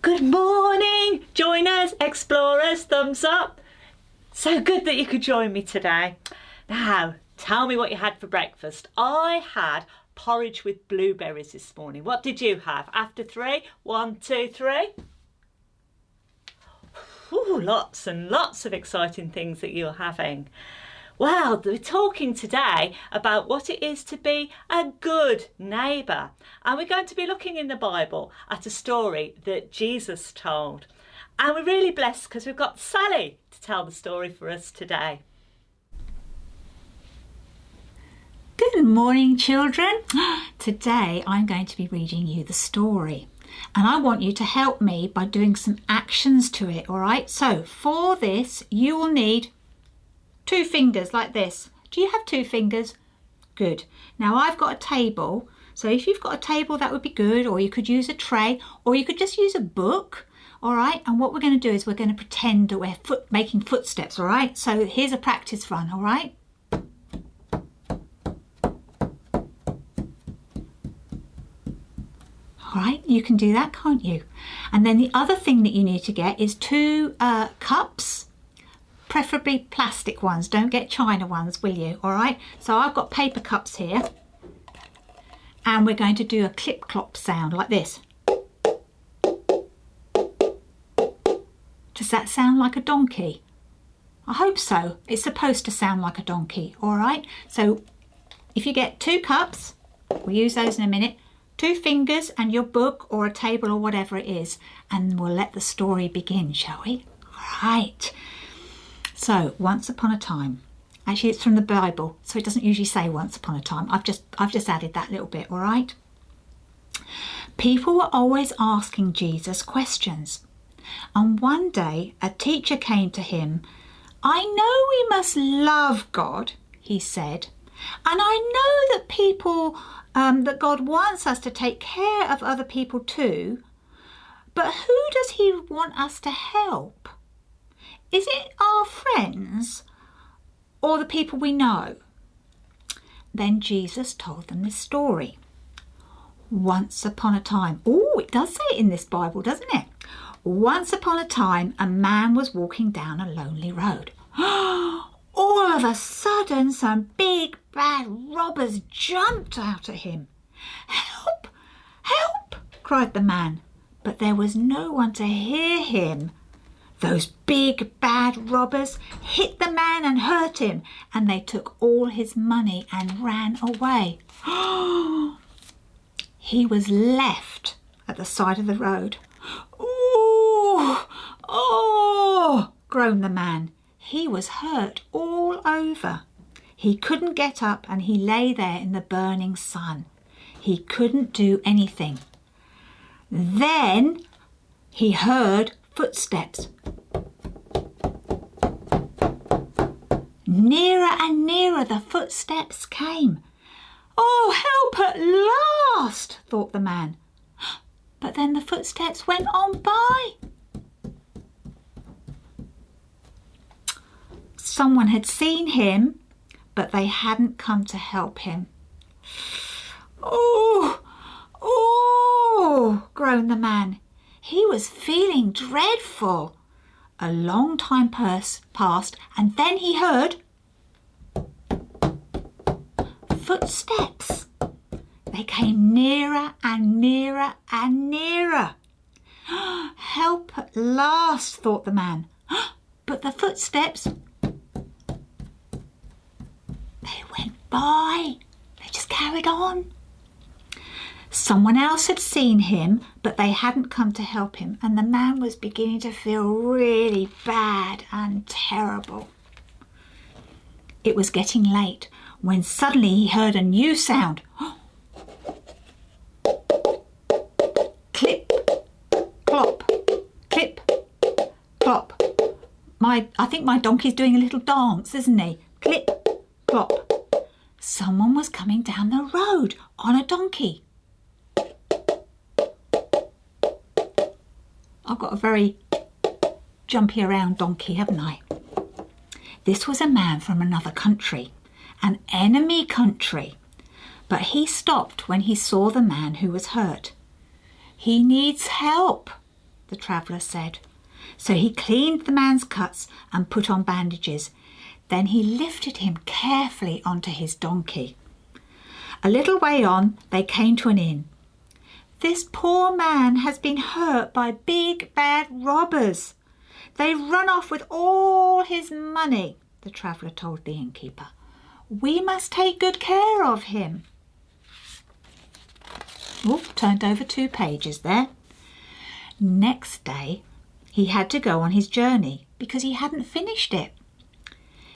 Good morning, joiners, explorers, thumbs up. So good that you could join me today. Now, tell me what you had for breakfast. I had porridge with blueberries this morning. What did you have? After three? 1, 2, 3. Ooh, lots and lots of exciting things that you're having. Well, we're talking today about what it is to be a good neighbour. And we're going to be looking in the Bible at a story that Jesus told. And we're really blessed because we've got Sally to tell the story for us today. Good morning, children. Today I'm going to be reading you the story. And I want you to help me by doing some actions to it, all right? So for this, you will need 2 fingers like this. Do you have 2 fingers? Good. Now I've got a table. So if you've got a table, that would be good. Or you could use a tray, or you could just use a book. All right. And what we're going to do is we're going to pretend that we're making footsteps. All right. So here's a practice run. All right. All right. You can do that, can't you? And then the other thing that you need to get is 2 cups. Preferably plastic ones. Don't get china ones, will you? All right. So I've got paper cups here. And we're going to do a clip-clop sound like this. Does that sound like a donkey? I hope so. It's supposed to sound like a donkey. All right. So if you get 2 cups, we'll use those in a minute, 2 fingers and your book or a table or whatever it is. And we'll let the story begin, shall we? All right. So, once upon a time, actually it's from the Bible, so it doesn't usually say once upon a time. I've just added that little bit, all right? People were always asking Jesus questions. And one day, a teacher came to him. I know we must love God, he said. And I know that that God wants us to take care of other people too. But who does he want us to help? Is it our friends or the people we know? Then Jesus told them this story. Once upon a time. Oh, it does say it in this Bible, doesn't it? Once upon a time, a man was walking down a lonely road. All of a sudden, some big bad robbers jumped out at him. Help! Help! Cried the man. But there was no one to hear him. Those big bad robbers hit the man and hurt him, and they took all his money and ran away. He was left at the side of the road. Ooh! Oh! Groaned the man. He was hurt all over. He couldn't get up and he lay there in the burning sun. He couldn't do anything. Then he heard footsteps. Nearer and nearer the footsteps came. Oh, help at last, thought the man. But then the footsteps went on by. Someone had seen him, but they hadn't come to help him. Oh, oh, groaned the man. He was feeling dreadful. A long time passed, and then he heard footsteps. They came nearer and nearer and nearer. Help at last, thought the man. But the footsteps, they went by. They just carried on. Someone else had seen him, but they hadn't come to help him, and the man was beginning to feel really bad and terrible. It was getting late when suddenly he heard a new sound. Clip, clop, clip, clop. I think my donkey's doing a little dance, isn't he? Clip, clop. Someone was coming down the road on a donkey. I've got a very jumpy around donkey, haven't I? This was a man from another country, an enemy country. But he stopped when he saw the man who was hurt. He needs help, the traveller said. So he cleaned the man's cuts and put on bandages. Then he lifted him carefully onto his donkey. A little way on, they came to an inn. This poor man has been hurt by big bad robbers. They run off with all his money, the traveller told the innkeeper. We must take good care of him. Oh, turned over 2 pages there. Next day, he had to go on his journey because he hadn't finished it.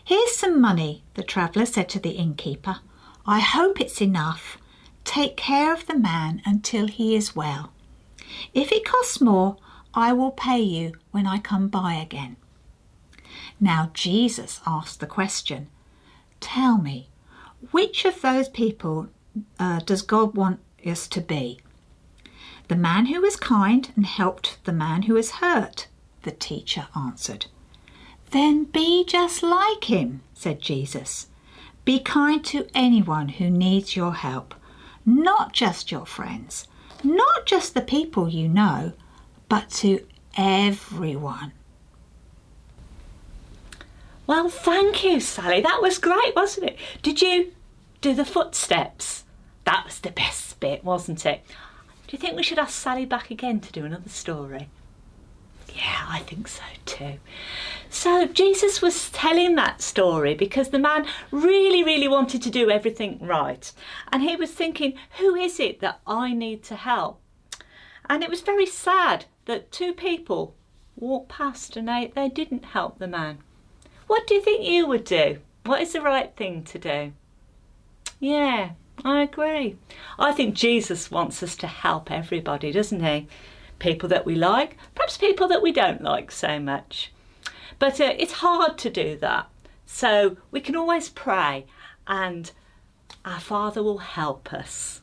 Here's some money, the traveller said to the innkeeper. I hope it's enough. Take care of the man until he is well. If it costs more, I will pay you when I come by again. Now Jesus asked the question, tell me, which of those people does God want us to be? The man who was kind and helped the man who was hurt, the teacher answered. Then be just like him, said Jesus. Be kind to anyone who needs your help, not just your friends, not just the people you know, but to everyone. Well, thank you, Sally. That was great, wasn't it? Did you do the footsteps? That was the best bit, wasn't it? Do you think we should ask Sally back again to do another story? Yeah, I think so too. So Jesus was telling that story because the man really wanted to do everything right. And he was thinking, who is it that I need to help? And it was very sad that 2 people walked past and they didn't help the man. What do you think you would do? What is the right thing to do? Yeah, I agree. I think Jesus wants us to help everybody, doesn't he? People that we like, perhaps people that we don't like so much. But it's hard to do that. So we can always pray and our Father will help us.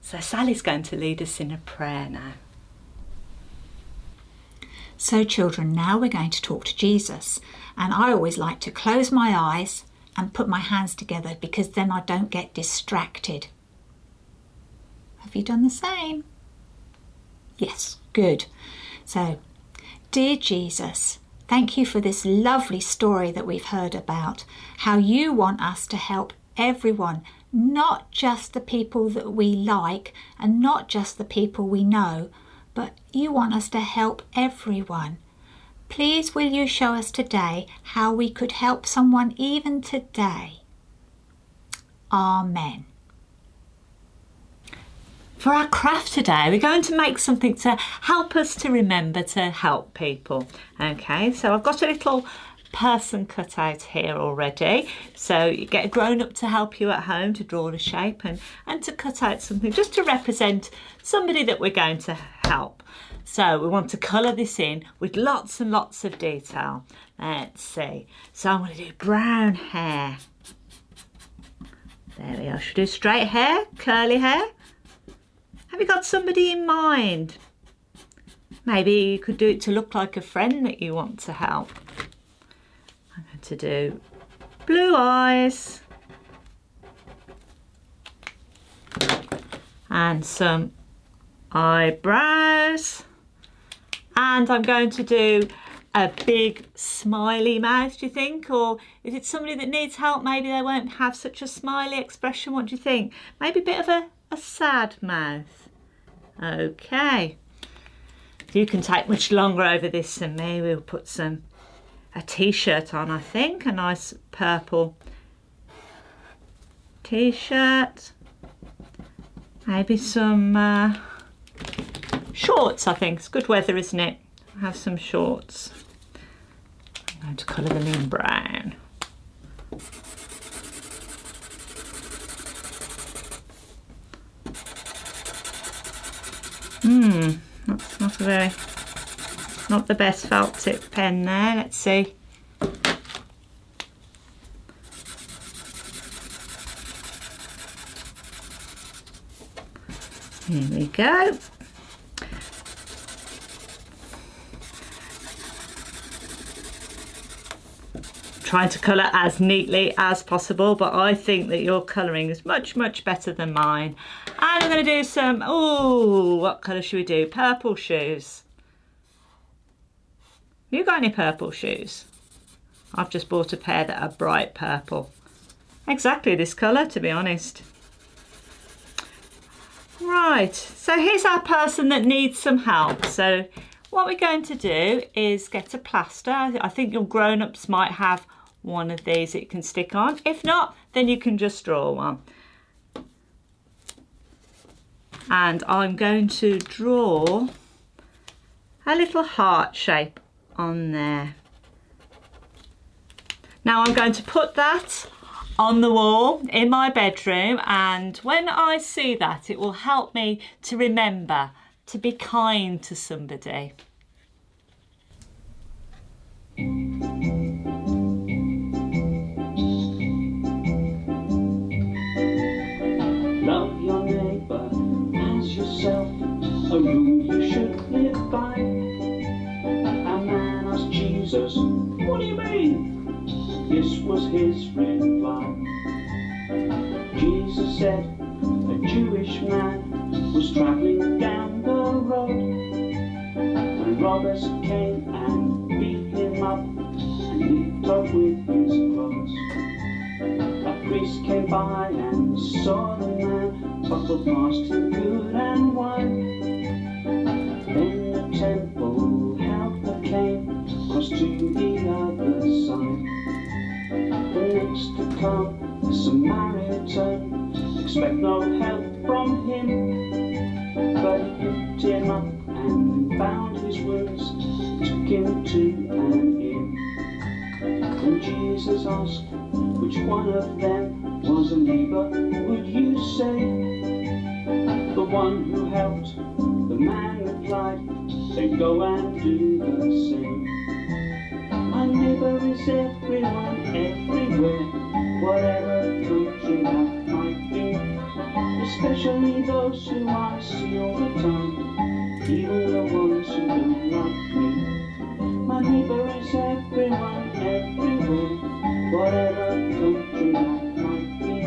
So Sally's going to lead us in a prayer now. So children, now we're going to talk to Jesus. And I always like to close my eyes and put my hands together because then I don't get distracted. Have you done the same? Yes, good. So, dear Jesus, thank you for this lovely story that we've heard about, how you want us to help everyone, not just the people that we like and not just the people we know, but you want us to help everyone. Please will you show us today how we could help someone even today? Amen. For our craft today, we're going to make something to help us to remember to help people. Okay, so I've got a little person cut out here already. So you get a grown-up to help you at home to draw the shape and to cut out something just to represent somebody that we're going to help. So we want to colour this in with lots and lots of detail. Let's see. So I'm going to do brown hair. There we are. Should we do straight hair, curly hair? Have you got somebody in mind? Maybe you could do it to look like a friend that you want to help. I'm going to do blue eyes and some eyebrows, and I'm going to do a big smiley mouth, do you think? Or if it's somebody that needs help, maybe they won't have such a smiley expression. What do you think? Maybe a bit of a sad mouth. Okay, you can take much longer over this than me. We'll put a t-shirt on, I think, a nice purple t-shirt, maybe some shorts. I think it's good weather, isn't it? I'll have some shorts. I'm going to colour them in brown. That's not the best felt tip pen there. Let's see. Here we go. Trying to colour as neatly as possible, but I think that your colouring is much better than mine. And I'm going to do some, what colour should we do? Purple shoes. You got any purple shoes? I've just bought a pair that are bright purple. Exactly this colour, to be honest. Right, so here's our person that needs some help. So what we're going to do is get a plaster. I think your grown-ups might have one of these that you can stick on. If not, then you can just draw one. And I'm going to draw a little heart shape on there. Now I'm going to put that on the wall in my bedroom, and when I see that, it will help me to remember to be kind to somebody. Love your neighbour as yourself, a rule you should live by. A man asked Jesus, what do you mean? This was his reply. Jesus said, a Jewish man was travelling down the road, and robbers came and beat him up and nipped off with his clothes. A priest came by and saw the man, buckled past him good and wide. Then the temple helper came across to the other side. The next to come, the Samaritan, expect no help from him, but he picked him up and bound his wounds, took him to an inn. When Jesus asked which one of them was a neighbour, would you say? The one who helped, the man replied, then go and do the same. My neighbour is everyone, everywhere, whatever country that might be, especially those who I see all the time, even the ones who don't like me. My neighbour is everyone, everywhere, whatever country that might be,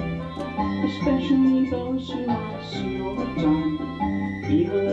especially those who I see all the time, even